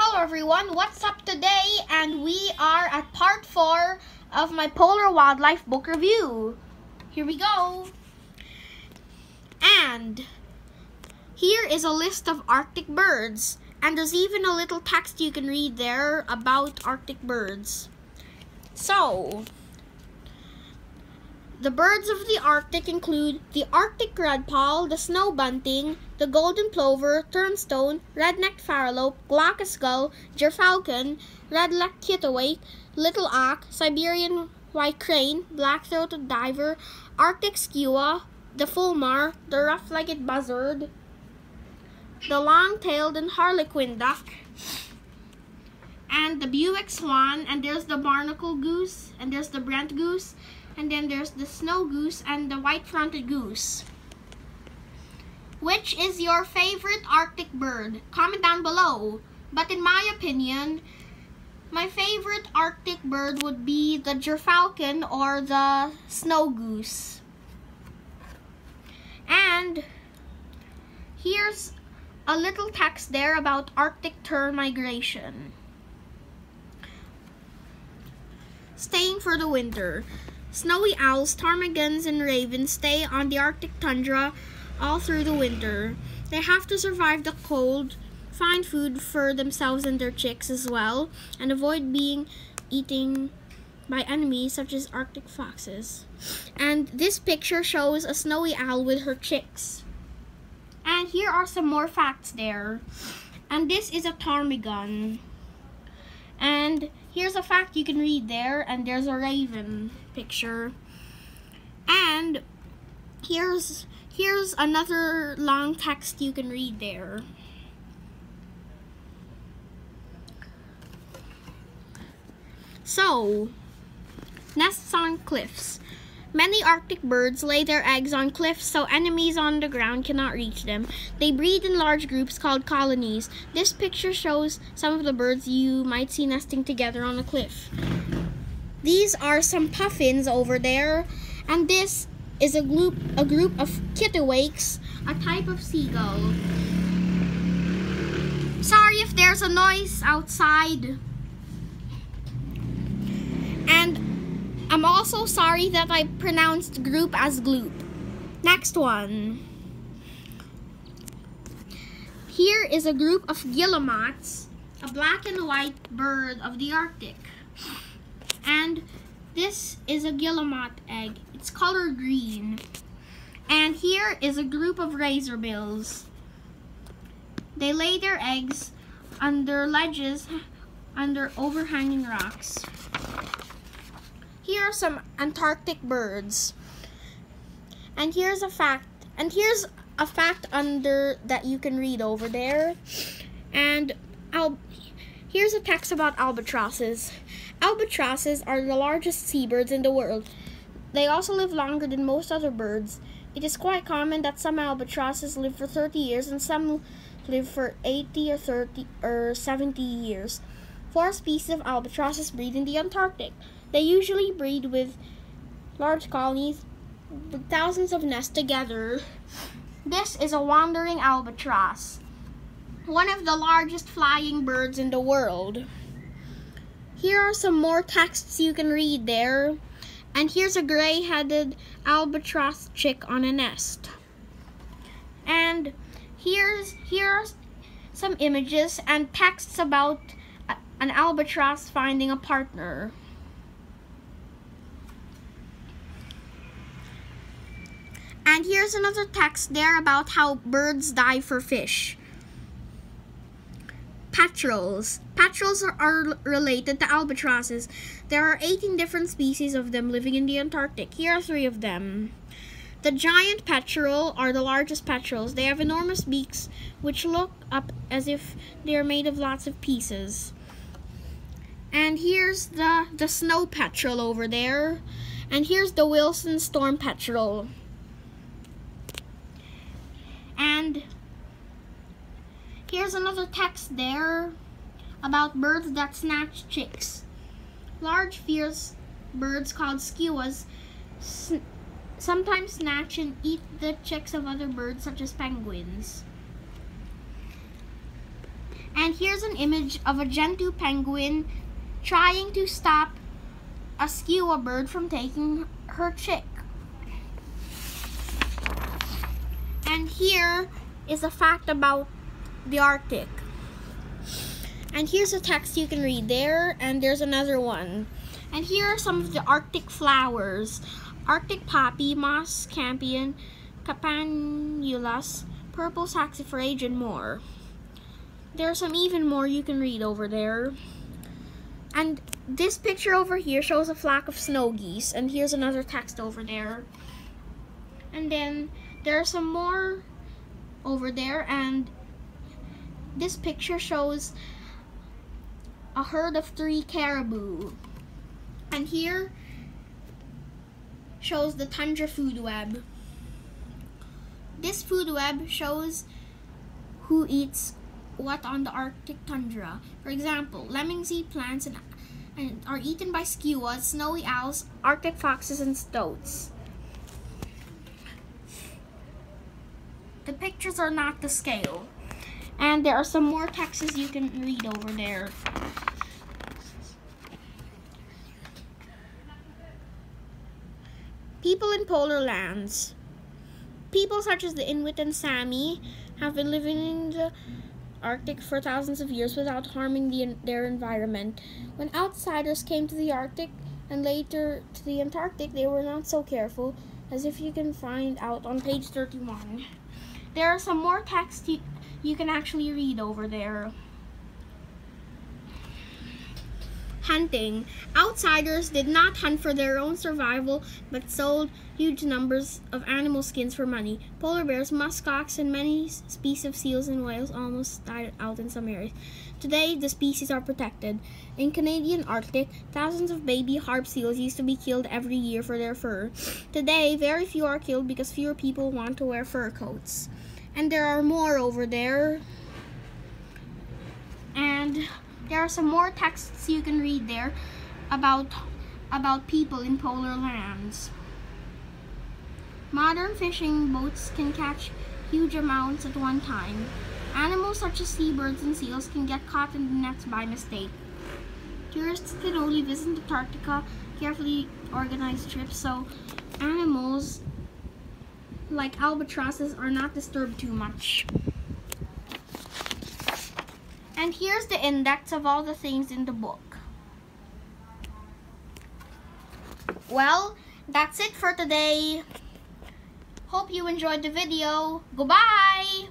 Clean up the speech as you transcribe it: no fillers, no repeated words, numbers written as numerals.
Hello everyone, what's up today? And we are at part 4 of my polar wildlife book review. Here we go. And here is a list of Arctic birds. And there's even a little text you can read there about Arctic birds. So, the birds of the Arctic include the Arctic redpoll, the snow bunting, the golden plover, turnstone, red-necked phalarope, glaucous gull, gerfalcon, red-legged kittiwake, little auk, Siberian white crane, black-throated diver, Arctic skua, the fulmar, the rough-legged buzzard, the long-tailed and harlequin duck, and the Buick swan, and there's the barnacle goose, and there's the Brent goose, and then there's the snow goose and the white-fronted goose. Which is your favorite Arctic bird? Comment down below. But in my opinion, my favorite Arctic bird would be the gerfalcon or the snow goose. And here's a little text there about Arctic tern migration. Staying for the winter. Snowy owls, ptarmigans, and ravens stay on the Arctic tundra all through the winter. They have to survive the cold, find food for themselves and their chicks as well, and avoid being eaten by enemies such as Arctic foxes. And this picture shows a snowy owl with her chicks. And here are some more facts there. And this is a ptarmigan. And here's a fact you can read there, and there's a raven picture. And here's another long text you can read there. So, nests on cliffs. Many Arctic birds lay their eggs on cliffs so enemies on the ground cannot reach them. They breed in large groups called colonies. This picture shows some of the birds you might see nesting together on a cliff. These are some puffins over there, and this is a group of kittiwakes, a type of seagull. Sorry if there's a noise outside. And I'm also sorry that I pronounced group as gloop. Next one. Here is a group of guillemots, a black and white bird of the Arctic. And this is a guillemot egg. It's colored green. And here is a group of razorbills. They lay their eggs under ledges, under overhanging rocks. Here are some Antarctic birds. And here's a fact. Under that you can read over there. And here's a text about albatrosses. Albatrosses are the largest seabirds in the world. They also live longer than most other birds. It is quite common that some albatrosses live for 30 years and some live for 80 or 70 years. 4 species of albatrosses breed in the Antarctic. They usually breed with large colonies with thousands of nests together. This is a wandering albatross, one of the largest flying birds in the world. Here are some more texts you can read there. And here's a gray-headed albatross chick on a nest. And here's some images and texts about an albatross finding a partner. And here's another text there about how birds dive for fish. Petrels. Petrels are related to albatrosses. There are 18 different species of them living in the Antarctic. Here are 3 of them. The giant petrel are the largest petrels. They have enormous beaks which look up as if they are made of lots of pieces. And here's the snow petrel over there. And here's the Wilson storm petrel. And here's another text there about birds that snatch chicks. Large, fierce birds called skuas sometimes snatch and eat the chicks of other birds such as penguins. And here's an image of a gentoo penguin trying to stop a skua bird from taking her chick. And here is a fact about the Arctic. And here's a text you can read there, and there's another one. And here are some of the Arctic flowers: Arctic poppy, moss campion, campanulus, purple saxifrage, and more. There are some even more you can read over there. And this picture over here shows a flock of snow geese, and here's another text over there. And then there are some more over there, and this picture shows a herd of 3 caribou. And here shows the tundra food web. This food web shows who eats what on the Arctic tundra. For example, lemmings eat plants and are eaten by skuas, snowy owls, Arctic foxes, and stoats. The pictures are not to scale. And there are some more texts you can read over there. People in polar lands. People such as the Inuit and Sami have been living in the Arctic for thousands of years without harming their environment. When outsiders came to the Arctic and later to the Antarctic, they were not so careful, as if you can find out on page 31. There are some more text you can actually read over there. Hunting. Outsiders did not hunt for their own survival, but sold huge numbers of animal skins for money. Polar bears, muskox, and many species of seals and whales almost died out in some areas. Today, the species are protected. In Canadian Arctic, thousands of baby harp seals used to be killed every year for their fur. Today, very few are killed because fewer people want to wear fur coats. And there are more over there. And there are some more texts you can read there about people in polar lands. Modern fishing boats can catch huge amounts at one time. Animals such as seabirds and seals can get caught in the nets by mistake. Tourists can only visit Antarctica carefully organized trips, so animals like albatrosses are not disturbed too much. And here's the index of all the things in the book. Well, that's it for today. Hope you enjoyed the video. Goodbye!